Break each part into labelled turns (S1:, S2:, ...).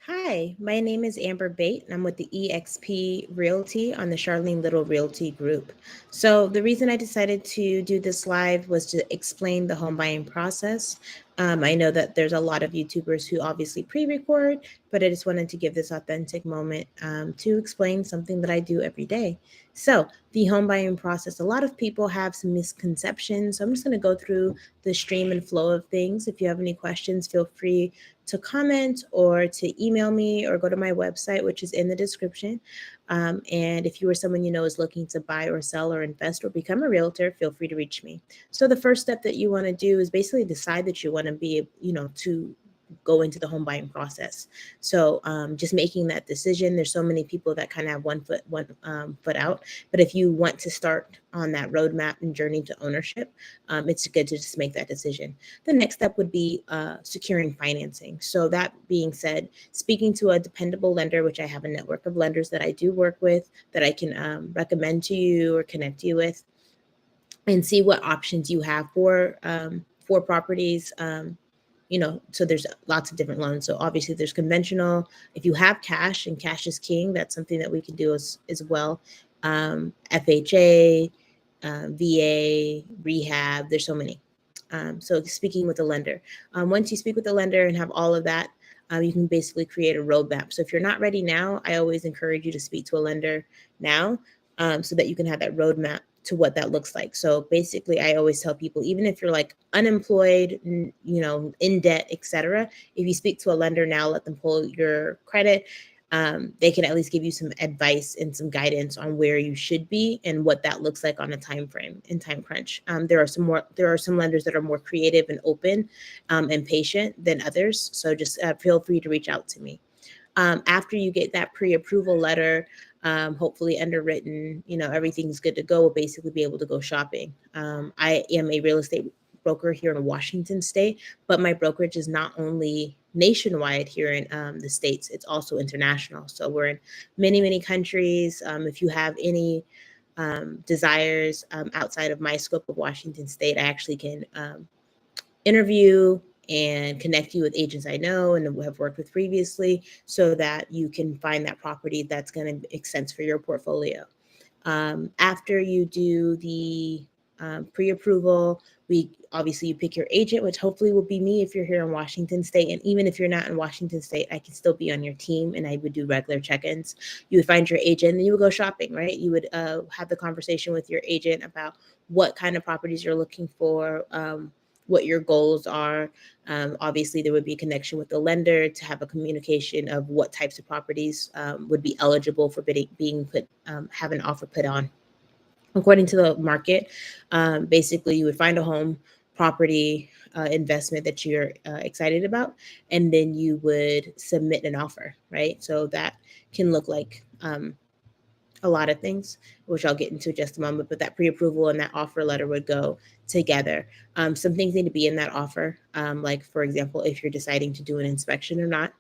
S1: Hi, my name is Amber Bate, and I'm with the EXP Realty on the Charlene Little Realty Group. So, the reason I decided to do this live was to explain the home buying process. I know that there's a lot of YouTubers who obviously pre record, but I just wanted to give this authentic moment to explain something that I do every day. So, the home buying process, a lot of people have some misconceptions. So, I'm just going to go through the stream and flow of things. If you have any questions, feel free to comment or to email me or go to my website, which is in the description. And if you or someone you know is looking to buy or sell or invest or become a realtor, feel free to reach me. So the first step that you want to do is basically decide that you want to be, to go into the home buying process. So just making that decision. There's so many people that kind of have one foot out, but if you want to start on that roadmap and journey to ownership, it's good to just make that decision. The next step would be securing financing. So, that being said, speaking to a dependable lender, which I have a network of lenders that I do work with that I can recommend to you or connect you with, and see what options you have for properties. So there's lots of different loans. So obviously there's conventional. If you have cash and cash is king, that's something that we can do as well. FHA, VA, rehab. There's so many. So speaking with a lender. Once you speak with the lender and have all of that, you can basically create a roadmap. So if you're not ready now, I always encourage you to speak to a lender now, so that you can have that roadmap to what that looks like. So basically, I always tell people, even if you're like unemployed, in debt, etc., if you speak to a lender now, let them pull your credit. They can at least give you some advice and some guidance on where you should be and what that looks like on a time frame and time crunch. There are some lenders that are more creative and open, and patient than others. So just feel free to reach out to me. After you get that pre-approval letter, hopefully underwritten, everything's good to go. We'll basically be able to go shopping. I am a real estate broker here in Washington State, but my brokerage is not only nationwide here in the States, it's also international. So we're in many, many countries. If you have any desires outside of my scope of Washington State, I actually can interview and connect you with agents I know and have worked with previously so that you can find that property that's going to make sense for your portfolio. After you do the pre-approval, you pick your agent, which hopefully will be me if you're here in Washington State. And even if you're not in Washington State, I can still be on your team and I would do regular check-ins. You would find your agent and you would go shopping, right? You would have the conversation with your agent about what kind of properties you're looking for, what your goals are. Obviously, there would be a connection with the lender to have a communication of what types of properties would be eligible for being put, have an offer put on according to the market. Basically, you would find a home property investment that you're excited about, and then you would submit an offer, right? So that can look like a lot of things, which I'll get into in just a moment, but that pre-approval and that offer letter would go together. Some things need to be in that offer, like, for example, if you're deciding to do an inspection or not,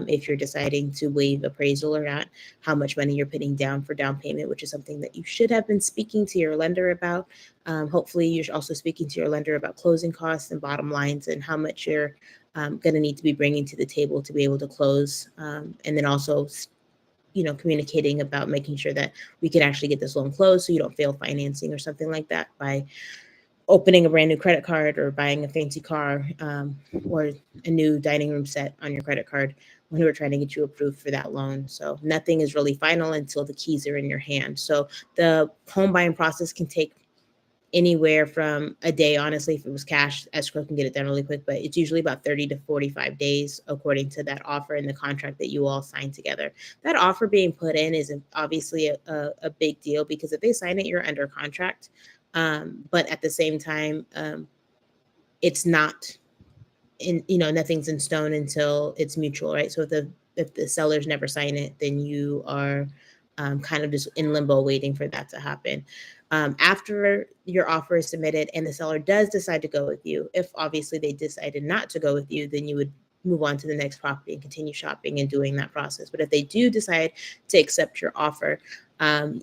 S1: if you're deciding to waive appraisal or not, how much money you're putting down for down payment, which is something that you should have been speaking to your lender about. Hopefully, you're also speaking to your lender about closing costs and bottom lines and how much you're going to need to be bringing to the table to be able to close. And then also communicating about making sure that we can actually get this loan closed so you don't fail financing or something like that by opening a brand new credit card or buying a fancy car, or a new dining room set on your credit card when we're trying to get you approved for that loan. So nothing is really final until the keys are in your hand. So the home buying process can take anywhere from a day. Honestly, if it was cash, escrow can get it done really quick, but it's usually about 30 to 45 days according to that offer and the contract that you all sign together. That offer being put in is obviously a big deal, because if they sign it, you're under contract. But at the same time, it's not nothing's in stone until it's mutual, right? So if the sellers never sign it, then you are kind of just in limbo waiting for that to happen. After your offer is submitted and the seller does decide to go with you, if obviously they decided not to go with you, then you would move on to the next property and continue shopping and doing that process. But if they do decide to accept your offer,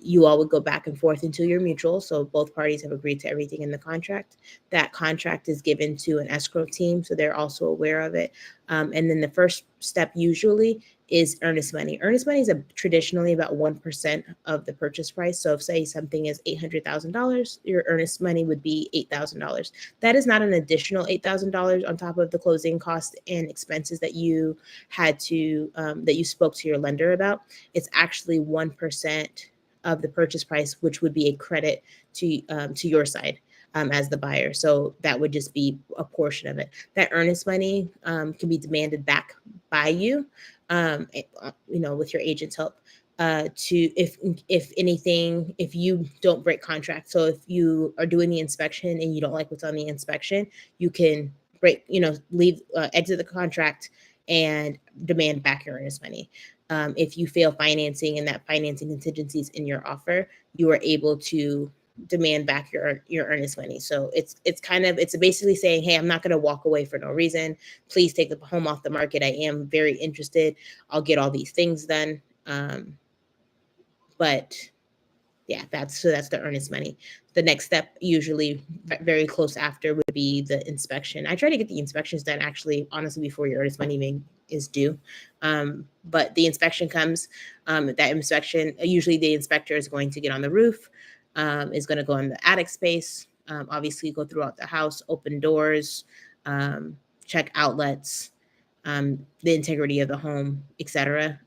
S1: You all would go back and forth until you're mutual. So both parties have agreed to everything in the contract. That contract is given to an escrow team, so they're also aware of it. And then the first step usually is earnest money. Earnest money is traditionally about 1% of the purchase price. So if say something is $800,000, your earnest money would be $8,000. That is not an additional $8,000 on top of the closing costs and expenses that you had to that you spoke to your lender about. It's actually 1% of the purchase price, which would be a credit to your side. As the buyer. So that would just be a portion of it. That earnest money can be demanded back by you, with your agent's help. If anything, if you don't break contract. So if you are doing the inspection and you don't like what's on the inspection, you can leave, exit the contract and demand back your earnest money. If you fail financing and that financing contingency is in your offer, you are able to demand back your earnest money. So it's basically saying, hey, I'm not going to walk away for no reason. Please take the home off the market. I am very interested. I'll get all these things done. But yeah, that's the earnest money. The next step, usually very close after, would be the inspection. I try to get the inspections done actually, honestly, before your earnest money even is due. But the inspection comes. That inspection, usually the inspector is going to get on the roof, is going to go in the attic space, obviously go throughout the house, open doors, check outlets, the integrity of the home, etc.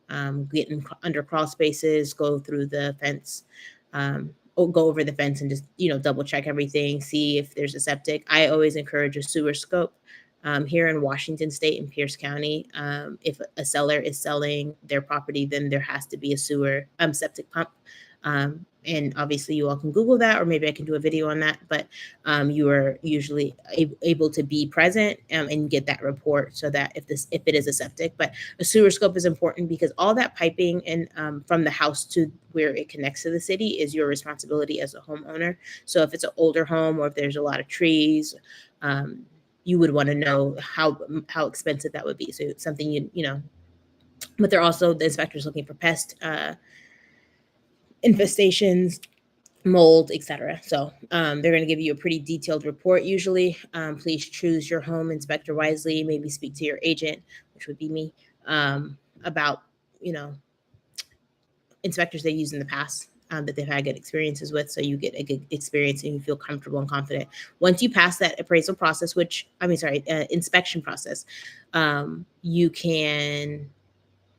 S1: Get under crawl spaces, go through the fence, go over the fence and just double check everything, see if there's a septic. I always encourage a sewer scope. Here in Washington State and Pierce County, if a seller is selling their property, then there has to be a septic pump. And obviously you all can Google that, or maybe I can do a video on that, but you are usually able to be present and get that report, so that if it is a septic. But a sewer scope is important because all that piping and from the house to where it connects to the city is your responsibility as a homeowner. So if it's an older home or if there's a lot of trees, you would want to know how expensive that would be. So it's something but they're also, the inspectors, looking for pest infestations, mold, etc. So they're going to give you a pretty detailed report usually. Please choose your home inspector wisely. Maybe speak to your agent, which would be me, about inspectors they used in the past that they've had good experiences with, so you get a good experience and you feel comfortable and confident. Once you pass that appraisal process, inspection process, you can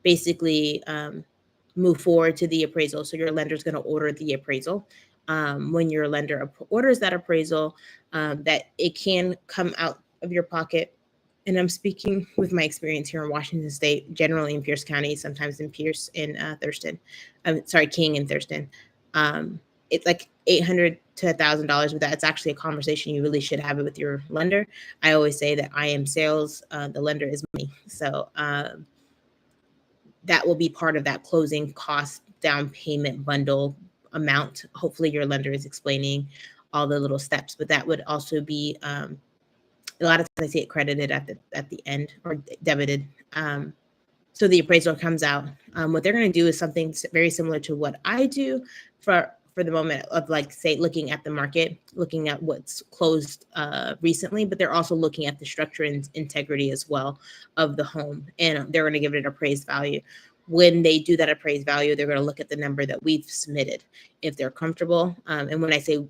S1: basically move forward to the appraisal. So your lender's going to order the appraisal. When your lender orders that appraisal, that it can come out of your pocket. And I'm speaking with my experience here in Washington State, generally in Pierce County, sometimes in Pierce and Thurston. King and Thurston. It's like $800 to $1,000, but that's actually a conversation you really should have it with your lender. I always say that I am sales, the lender is money. So that will be part of that closing cost down payment bundle amount. Hopefully your lender is explaining all the little steps, but that would also be a lot of times I see it credited at the end, or debited. So the appraisal comes out. What they're going to do is something very similar to what I do for the moment of, like, say, looking at the market, looking at what's closed recently, but they're also looking at the structure and integrity as well of the home, and they're going to give it an appraised value. When they do that appraised value, they're going to look at the number that we've submitted. If they're comfortable, and when I say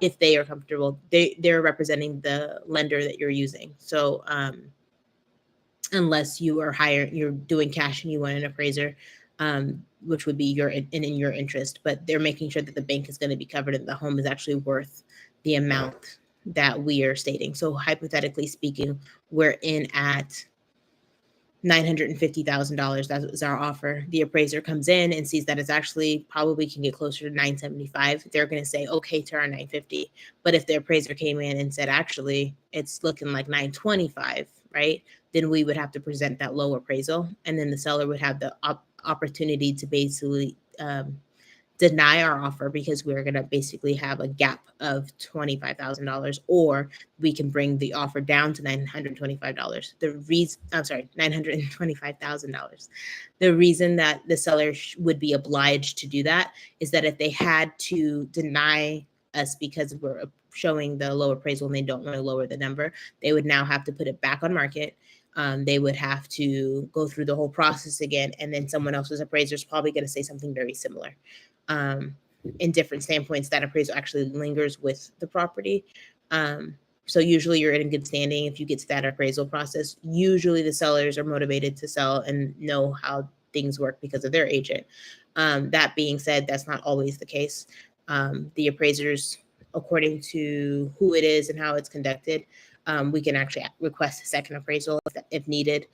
S1: if they are comfortable, they're representing the lender that you're using. So unless you're doing cash and you want an appraiser, which would be in your interest, but they're making sure that the bank is going to be covered and the home is actually worth the amount that we are stating. So hypothetically speaking, we're in at $950,000. That was our offer. The appraiser comes in and sees that it's actually probably can get closer to 975. They're going to say, okay, to our 950. But if the appraiser came in and said, actually, it's looking like 925, right? Then we would have to present that low appraisal. And then the seller would have the opportunity to basically deny our offer because we're going to basically have a gap of $25,000, or we can bring the offer down to $925. $925,000. The reason that the seller would be obliged to do that is that if they had to deny us because we're showing the low appraisal and they don't want to lower the number, they would now have to put it back on market. They would have to go through the whole process again, and then someone else's appraiser is probably going to say something very similar. In different standpoints, that appraisal actually lingers with the property. So usually you're in good standing if you get to that appraisal process. Usually the sellers are motivated to sell and know how things work because of their agent. That being said, that's not always the case. The appraisers, according to who it is and how it's conducted, we can actually request a second appraisal if needed.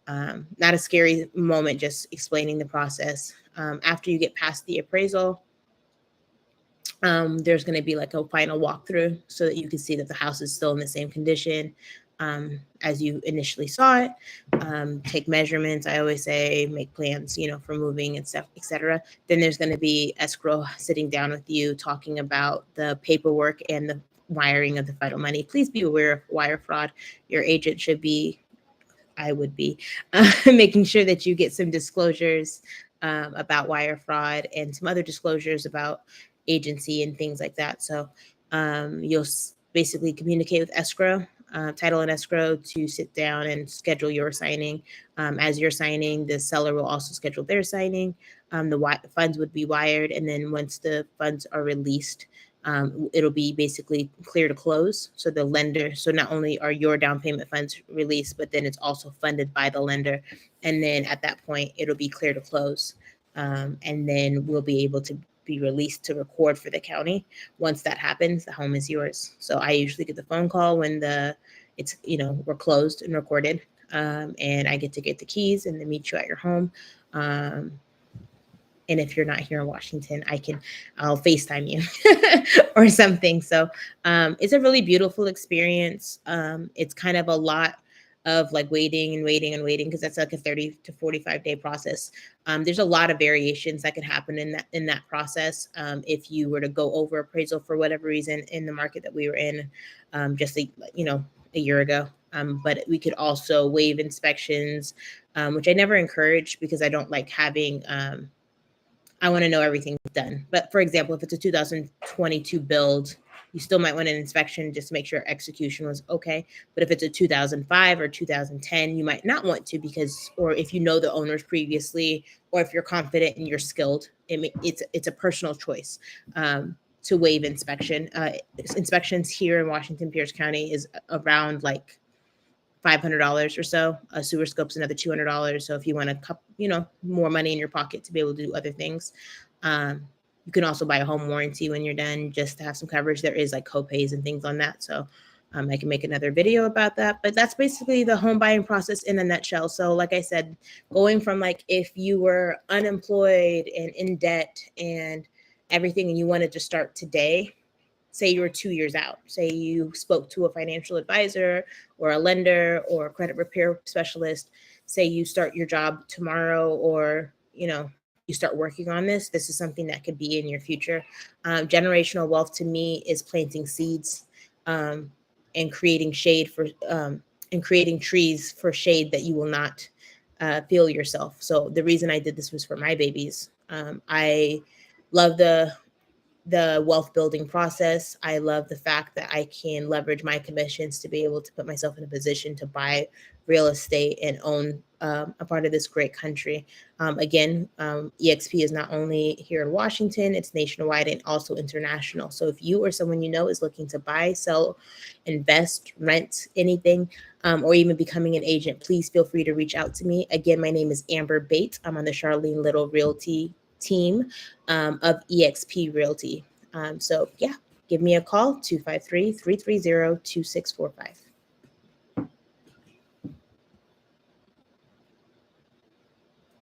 S1: Not a scary moment, just explaining the process. After you get past the appraisal, there's going to be like a final walkthrough so that you can see that the house is still in the same condition as you initially saw it. Take measurements. I always say make plans, for moving and stuff, etc. Then there's going to be escrow sitting down with you, talking about the paperwork and the wiring of the final money. Please be aware of wire fraud. Your agent should be, I would be, making sure that you get some disclosures about wire fraud and some other disclosures about agency and things like that. So you'll basically communicate with escrow, title and escrow, to sit down and schedule your signing. As you're signing, the seller will also schedule their signing. The funds would be wired, and then once the funds are released, it'll be basically clear to close. So the lender, so not only are your down payment funds released, but then it's also funded by the lender. And then at that point, it'll be clear to close. And then we'll be able to be released to record for the county. Once that happens, the home is yours. So I usually get the phone call when we're closed and recorded. And I get to get the keys and then meet you at your home. And if you're not here in Washington, I'll FaceTime you or something. So it's a really beautiful experience. It's kind of a lot of like waiting because that's like a 30 to 45 day process. There's a lot of variations that can happen in that process. If you were to go over appraisal for whatever reason in the market that we were in just a year ago. But we could also waive inspections, which I never encourage because I don't like having I want to know everything's done. But for example, if it's a 2022 build, you still might want an inspection just to make sure execution was okay. But if it's a 2005 or 2010, you might not want to or if you know the owners previously, or if you're confident and you're skilled, it's a personal choice to waive inspection. Inspections here in Washington, Pierce County is around like $500 or so. A sewer scope's another $200. So if you want more money in your pocket to be able to do other things, you can also buy a home warranty when you're done just to have some coverage. There is like co-pays and things on that. So I can make another video about that. But that's basically the home buying process in a nutshell. So like I said, going from like if you were unemployed and in debt and everything and you wanted to start today, say you were 2 years out, say you spoke to a financial advisor or a lender or a credit repair specialist, say you start your job tomorrow, or, you start working on this is something that could be in your future. Generational wealth to me is planting seeds and creating shade and creating trees for shade that you will not feel yourself. So the reason I did this was for my babies. I love the wealth building process. I love the fact that I can leverage my commissions to be able to put myself in a position to buy real estate and own a part of this great country. Again, EXP is not only here in Washington, it's nationwide and also international. So if you or someone you know is looking to buy, sell, invest, rent, anything, or even becoming an agent, please feel free to reach out to me. Again, my name is Amber Bates. I'm on the Charlene Little Realty team of EXP Realty. So yeah, give me a call, 253-330-2645.